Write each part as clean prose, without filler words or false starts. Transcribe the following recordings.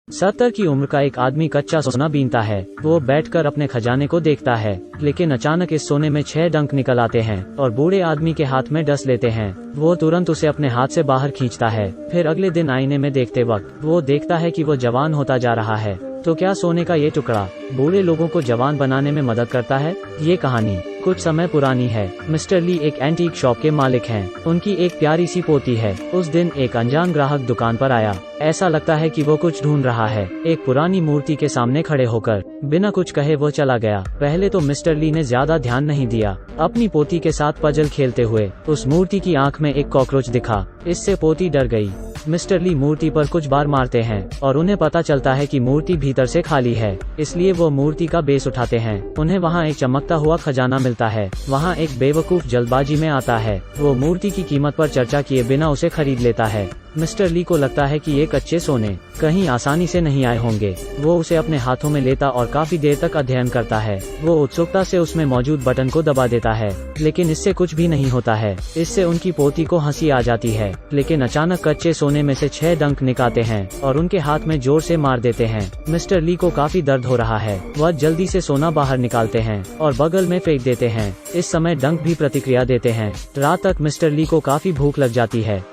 70 की उम्र का एक आदमी कच्चा सोना बीनता है। वो बैठकर अपने खजाने को देखता है, लेकिन अचानक इस सोने में 6 डंक निकल आते हैं और बूढ़े आदमी के हाथ में डस लेते हैं। वो तुरंत उसे अपने हाथ से बाहर खींचता है। फिर अगले दिन आईने में देखते वक्त वो देखता है कि वो जवान होता जा रहा है। तो क्या सोने का ये टुकड़ा बूढ़े लोगों को जवान बनाने में मदद करता है? ये कहानी कुछ समय पुरानी है। मिस्टर ली एक एंटीक शॉप के मालिक हैं। उनकी एक प्यारी सी पोती है। उस दिन एक अनजान ग्राहक दुकान पर आया। ऐसा लगता है कि वो कुछ ढूंढ रहा है। एक पुरानी मूर्ति के सामने खड़े होकर बिना कुछ कहे वो चला गया। पहले तो मिस्टर ली ने ज्यादा ध्यान नहीं दिया, अपनी पोती के साथ पजल खेलते हुए। उस मूर्ति की आंख में एक कॉकरोच दिखा। इससे पोती डर गई। मिस्टर ली मूर्ति पर कुछ बार मारते हैं और उन्हें पता चलता है कि मूर्ति भीतर से खाली है, इसलिए वो मूर्ति का बेस उठाते हैं। उन्हें वहाँ एक चमकता हुआ खजाना मिलता है। वहाँ एक बेवकूफ जल्दबाजी में आता है। वो मूर्ति की कीमत पर चर्चा किए बिना उसे खरीद लेता है। मिस्टर ली को लगता है कि ये कच्चे सोने कहीं आसानी से नहीं आए होंगे। वो उसे अपने हाथों में लेता और काफी देर तक अध्ययन करता है। वो उत्सुकता से उसमें मौजूद बटन को दबा देता है, लेकिन इससे कुछ भी नहीं होता है। इससे उनकी पोती को हंसी आ जाती है, लेकिन अचानक कच्चे सोने में से 6 डंक निकालते हैं और उनके हाथ में जोर से मार देते हैं। मिस्टर ली को काफी दर्द हो रहा है। वह जल्दी से सोना बाहर निकालते हैं और बगल में फेंक देते हैं। इस समय डंक भी प्रतिक्रिया देते हैं। रात तक मिस्टर ली को काफी भूख लग जाती है।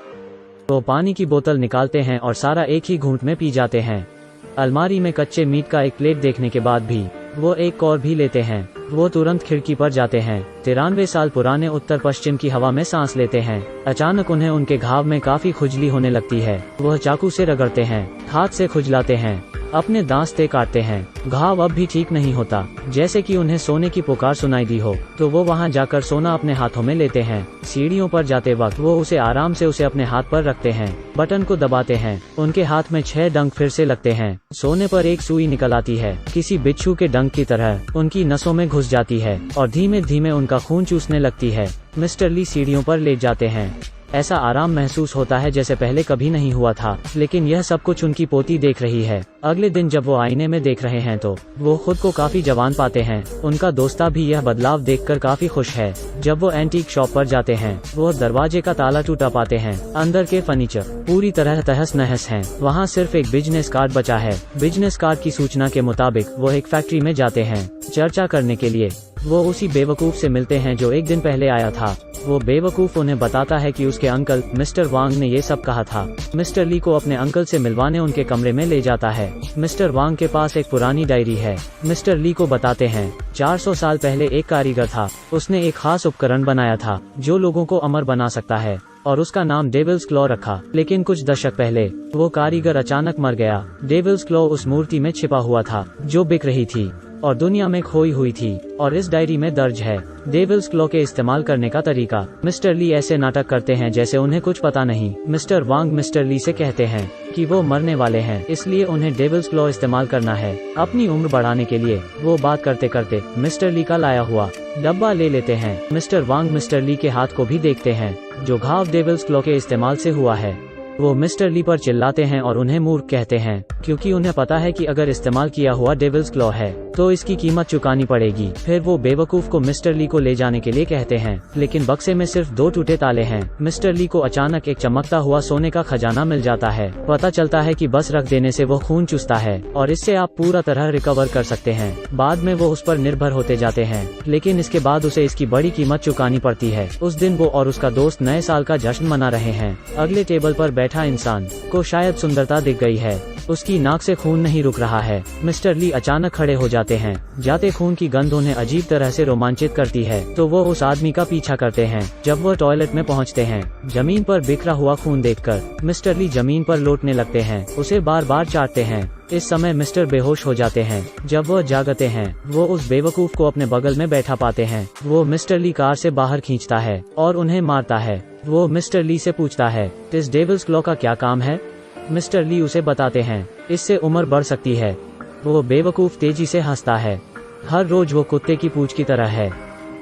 तो पानी की बोतल निकालते हैं और सारा एक ही घूंट में पी जाते हैं। अलमारी में कच्चे मीट का एक प्लेट देखने के बाद भी वो एक और भी लेते हैं। वो तुरंत खिड़की पर जाते हैं। 93 साल पुराने उत्तर पश्चिम की हवा में सांस लेते हैं। अचानक उन्हें उनके घाव में काफी खुजली होने लगती है। वह चाकू से रगड़ते हैं, हाथ से खुजलाते हैं, अपने दांत से काटते हैं। घाव अब भी ठीक नहीं होता। जैसे कि उन्हें सोने की पुकार सुनाई दी हो, तो वो वहां जाकर सोना अपने हाथों में लेते हैं। सीढ़ियों पर जाते वक्त वो उसे आराम से उसे अपने हाथ पर रखते हैं, बटन को दबाते हैं। उनके हाथ में 6 डंक फिर से लगते हैं। सोने पर एक सुई निकल आती है, किसी बिच्छू के डंक की तरह उनकी नसों में घुस जाती है और धीमे धीमे उनका खून चूसने लगती है। मिस्टर ली सीढ़ियों पर लेट जाते हैं। ऐसा आराम महसूस होता है जैसे पहले कभी नहीं हुआ था, लेकिन यह सब कुछ उनकी पोती देख रही है। अगले दिन जब वो आईने में देख रहे हैं तो वो खुद को काफी जवान पाते हैं। उनका दोस्ता भी यह बदलाव देखकर काफी खुश है। जब वो एंटीक शॉप पर जाते हैं, वो दरवाजे का ताला टूटा पाते हैं। अंदर के फर्नीचर पूरी तरह तहस नहस हैं। वहाँ सिर्फ एक बिजनेस कार्ड बचा है। बिजनेस कार्ड की सूचना के मुताबिक वो एक फैक्ट्री में जाते हैं चर्चा करने के लिए। वो उसी बेवकूफ से मिलते हैं जो एक दिन पहले आया था। वो बेवकूफ उन्हें बताता है कि उसके अंकल मिस्टर वांग ने ये सब कहा था। मिस्टर ली को अपने अंकल से मिलवाने उनके कमरे में ले जाता है। मिस्टर वांग के पास एक पुरानी डायरी है। मिस्टर ली को बताते हैं 400 साल पहले एक कारीगर था। उसने एक खास उपकरण बनाया था जो लोगों को अमर बना सकता है और उसका नाम डेविल्स क्लॉ रखा। लेकिन कुछ दशक पहले वो कारीगर अचानक मर गया। डेविल्स क्लॉ उस मूर्ति में छिपा हुआ था जो बिक रही थी और दुनिया में खोई हुई थी, और इस डायरी में दर्ज है डेविल्स क्लॉ के इस्तेमाल करने का तरीका। मिस्टर ली ऐसे नाटक करते हैं जैसे उन्हें कुछ पता नहीं। मिस्टर वांग मिस्टर ली से कहते हैं कि वो मरने वाले हैं, इसलिए उन्हें डेविल्स क्लॉ इस्तेमाल करना है अपनी उम्र बढ़ाने के लिए। वो बात करते करते मिस्टर ली का लाया हुआ डब्बा ले लेते हैं। मिस्टर वांग मिस्टर ली के हाथ को भी देखते हैं, जो घाव डेविल्स क्लॉ के इस्तेमाल से हुआ है। वो मिस्टर ली पर चिल्लाते हैं और उन्हें मूर्ख कहते हैं, क्योंकि उन्हें पता है कि अगर इस्तेमाल किया हुआ डेविल्स क्लॉ है तो इसकी कीमत चुकानी पड़ेगी। फिर वो बेवकूफ को मिस्टर ली को ले जाने के लिए कहते हैं, लेकिन बक्से में सिर्फ 2 टूटे ताले हैं। मिस्टर ली को अचानक एक चमकता हुआ सोने का खजाना मिल जाता है। पता चलता है कि बस रख देने से वो खून चूसता है और इससे आप पूरा तरह रिकवर कर सकते हैं। बाद में वो उस पर निर्भर होते जाते हैं, लेकिन इसके बाद उसे इसकी बड़ी कीमत चुकानी पड़ती है। उस दिन वो और उसका दोस्त नए साल का जश्न मना रहे हैं। अगले टेबल पर बैठा इंसान को शायद सुंदरता दिख गई है। उसकी नाक से खून नहीं रुक रहा है। मिस्टर ली अचानक खड़े हो जाते हैं। जाते खून की गंध उन्हें अजीब तरह से रोमांचित करती है, तो वो उस आदमी का पीछा करते हैं। जब वो टॉयलेट में पहुंचते हैं, जमीन पर बिखरा हुआ खून देखकर मिस्टर ली जमीन पर लौटने लगते हैं, उसे बार बार चाटते हैं। इस समय मिस्टर बेहोश हो जाते हैं। जब वो जागते हैं, वो उस बेवकूफ को अपने बगल में बैठा पाते हैं। वो मिस्टर ली कार से बाहर खींचता है और उन्हें मारता है। वो मिस्टर ली से पूछता है, इस डेविल्स क्लॉ का क्या काम है? मिस्टर ली उसे बताते हैं, इससे उम्र बढ़ सकती है। वो बेवकूफ तेजी से हंसता है। हर रोज वो कुत्ते की पूंछ की तरह है।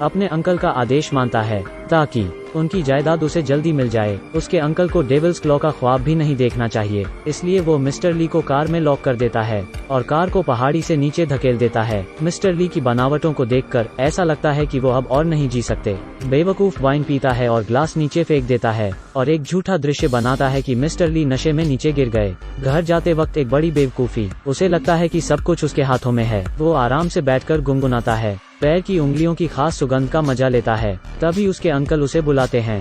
अपने अंकल का आदेश मानता है ताकि उनकी जायदाद उसे जल्दी मिल जाए। उसके अंकल को डेविल्स क्लॉ का ख्वाब भी नहीं देखना चाहिए, इसलिए वो मिस्टर ली को कार में लॉक कर देता है और कार को पहाड़ी से नीचे धकेल देता है। मिस्टर ली की बनावटों को देखकर ऐसा लगता है कि वो अब और नहीं जी सकते। बेवकूफ वाइन पीता है और ग्लास नीचे फेंक देता है और एक झूठा दृश्य बनाता है कि मिस्टर ली नशे में नीचे गिर गए। घर जाते वक्त एक बड़ी बेवकूफी, उसे लगता है कि सब कुछ उसके हाथों में है। वो आराम से बैठकर गुनगुनाता है, पैर की उंगलियों की खास सुगंध का मजा लेता है। तभी उसके अंकल उसे बुलाते हैं।